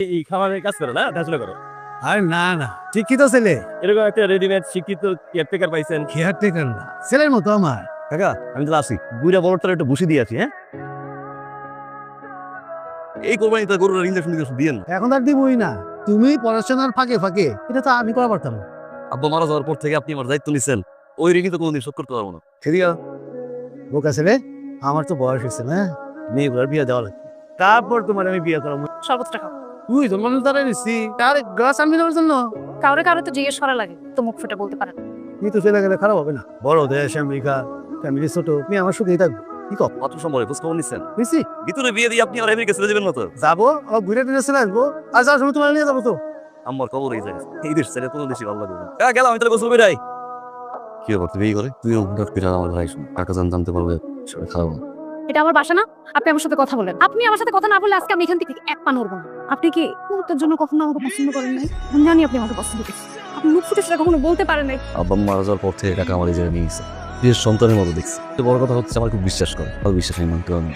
এই খামারের কাজ করে না, দেখাশোনা করো। আর না না শিক্ষিত ছেলে, এরকম একটা রেডিমেড শিক্ষিত কেয়ারটেকার পাইছেন। কেয়ারটেকার না, ছেলের মতো আমার। কাকা আমি তো আসি, বুড়া বড়টার একটু বসে দিয়ে আছি। হ্যাঁ, এই কোরবানিতে গরুর ইঞ্জেকশন দিয়ে না। এখন আর দিবই না, তুমি পড়াশোনার ফাঁকে ফাঁকে, এটা তো আমি করা পারতাম না। আব্বা মারা যাওয়ার পর থেকে আপনি আমার দায়িত্ব নিচ্ছেন, ওই ঋণই তো কোনোদিন শোধ করতে পারবো না। সেদিয়া বোকা ছেলে, আমার তো বয়স হয়েছে না, মেয়েগুলোর বিয়ে দেওয়া লাগবে, তারপর তোমার আমি বিয়ে করাবো। সর্বত্র খাও। তুই তো মানুষ দাঁড়াই নিচ্ছি, তার গ্লাস আমি নেওয়ার জন্য। কাউরে কারো তো জিজ্ঞেস করা লাগে, তো মুখ ফুটে বলতে পারেন। তুই তো চলে গেলে খারাপ হবে না, বড় দেশ আমেরিকা, ফ্যামিলি ছোট, তুমি আমার সুখেই থাকবো। কি কর মাত্র সম্বরে খোঁজ খবর নিচ্ছেন, বুঝছি, ভিতরে বিয়ে দিয়ে আপনি আর আমেরিকা চলে যাবেন না তো? যাবো আবার ঘুরে ফিরে চলে আসবো, আর যাওয়ার সময় তোমার নিয়ে যাবো তো। আমার খবর এই জায়গায়, এই দেশ ছেড়ে কোনো দেশই ভালো লাগবে না। গেলাম আমি তাহলে গোসল করে আই। কি ব্যাপার, তুমি এই করে তুইও হুটহাট করে আমার ভাই কাকা জানতে পারবে, সেটা খারাপ না। এটা আমার বাসা না, আপনি আমার সাথে কথা বলেন। আপনি আমার সাথে কথা না বললে আজকে আমি এখান থেকে এক পা নড়বো না। আপনি কি মুহূর্তের জন্য কখনো আমাকে পছন্দ করেন নাই? আমি জানি আপনি আমাকে পছন্দ করছেন, আপনি মুখ ফুটে সেটা কখনো বলতে পারেন নাই। আব্বা মারা যাওয়ার পর থেকে কাকা আমার এই জায়গায় নিয়ে গেছে, বিয়ের সন্তানের মতো দেখছি। তো বড় কথা হচ্ছে আমার খুব বিশ্বাস করে, আর বিশ্বাস আমি মানতে পারি।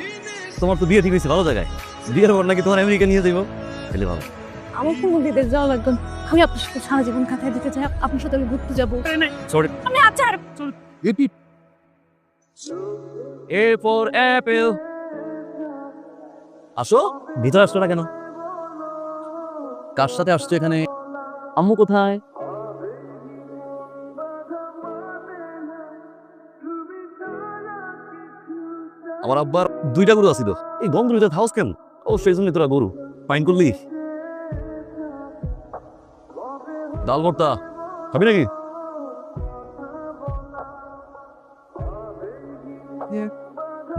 তোমার তো বিয়ে ঠিক হয়েছে ভালো জায়গায়, বিয়ের পর নাকি তোমার আমেরিকা নিয়ে যাইবো, তাহলে ভালো। আমার কোনো বিদেশ যাওয়া লাগবে না, আমি আপনার সাথে সারা জীবন কাটাই দিতে চাই, আপনার সাথে আমি ঘুরতে যাবো। সরি, আমি আচ্ছা এ ফর অ্যাপেল। আসো, ভিতরে আসছো না কেন? কার সাথে আসছো এখানে? আম্মু কোথায়? আমার আব্বার দুইটা গরু আছিল, এই গন্ধ ভিতরে হাউস কেন? ও সেই জন্য তোরা গরু পাইন করলি। ডাল ভর্তা খাবি নাকি?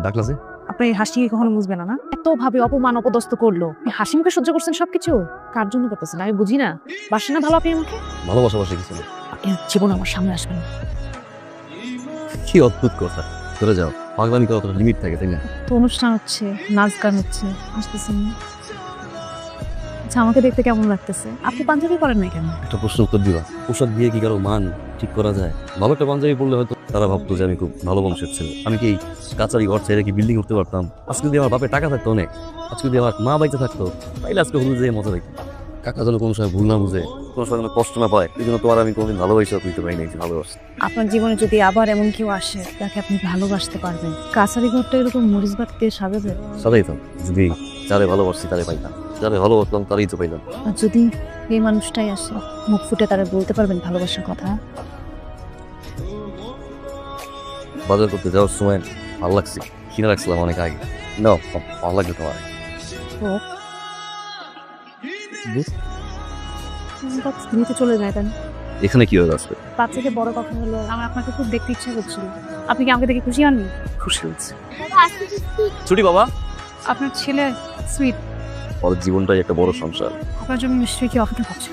ডাকলা যে আপনি হাসি কখনো বুঝবে না, না এত ভাবে অপমান অপদস্থ করলো, আপনি হাসি মুখে সহ্য করছেন সবকিছু, কার জন্য করতেছেন আমি বুঝি না। বাসে না ভালো আপনি আমাকে, ভালোবাসা বাসে কিছু না। আপনি জীবন আমার সামনে আসবেন না। কি অদ্ভুত কথা, চলে যাও, পাগলামি করার একটা লিমিট থাকে তাই না? তো অনুষ্ঠান হচ্ছে, নাচ গান হচ্ছে, আসতেছেন না। আচ্ছা আমাকে দেখতে কেমন লাগতেছে? আপনি পাঞ্জাবি পরেন না কেন? একটা প্রশ্ন উত্তর দিবা, পোশাক দিয়ে কি কারো মান ঠিক করা যায়? ভালো একটা পাঞ্জাবি পড়লে হয়তো তারা ভাবতো যে আমি খুব ভালো বংশের ছেলে। আমি কি কাচারি ঘর ছেড়ে কি বিল্ডিং করতে পারতাম? আজকে যদি আমার বাপে টাকা থাকতো অনেক, আজকে যদি আমার মা বাইতে থাকতো, তাইলে আজকে হলুদ যেয়ে মজা দেখতাম। কাকা যেন কোনো সময় ভুল না বুঝে, কোনো সময় যেন কষ্ট না পায়, এই জন্য তোমার আমি কোনোদিন ভালোবাসা বুঝতে পারি নাই যে ভালোবাসা। আপনার জীবনে যদি আবার এমন কেউ আসে তাকে আপনি ভালোবাসতে পারবেন, কাছারি ঘরটা এরকম মরিচ বাট দিয়ে সাজাবে। সাদাইতাম, যদি যারে ভালোবাসছি তারে পাইতাম, যারে ভালোবাসলাম তারই তো পাইলাম। আর যদি এই মানুষটাই আসে, মুখ ফুটে তারা বলতে পারবেন ভালোবাসার কথা। বাজার করতে যাওয়ার সময় ভালো লাগছে, কিনে রাখছিলাম অনেক আগে। না ভালো লাগবে তোমার। নিতে চলে যায় কেন? এখানে কি হয়ে আসবে? তার থেকে বড় কথা হলো আমার আপনাকে খুব দেখতে ইচ্ছা করছিল। আপনি কি আমাকে দেখে খুশি হননি? খুশি হচ্ছে। ছুটি বাবা, আপনার ছেলে সুইট, ওর জীবনটাই একটা বড় সংসার। আপনার জন্য নিশ্চয়ই কি অপেক্ষা করছে।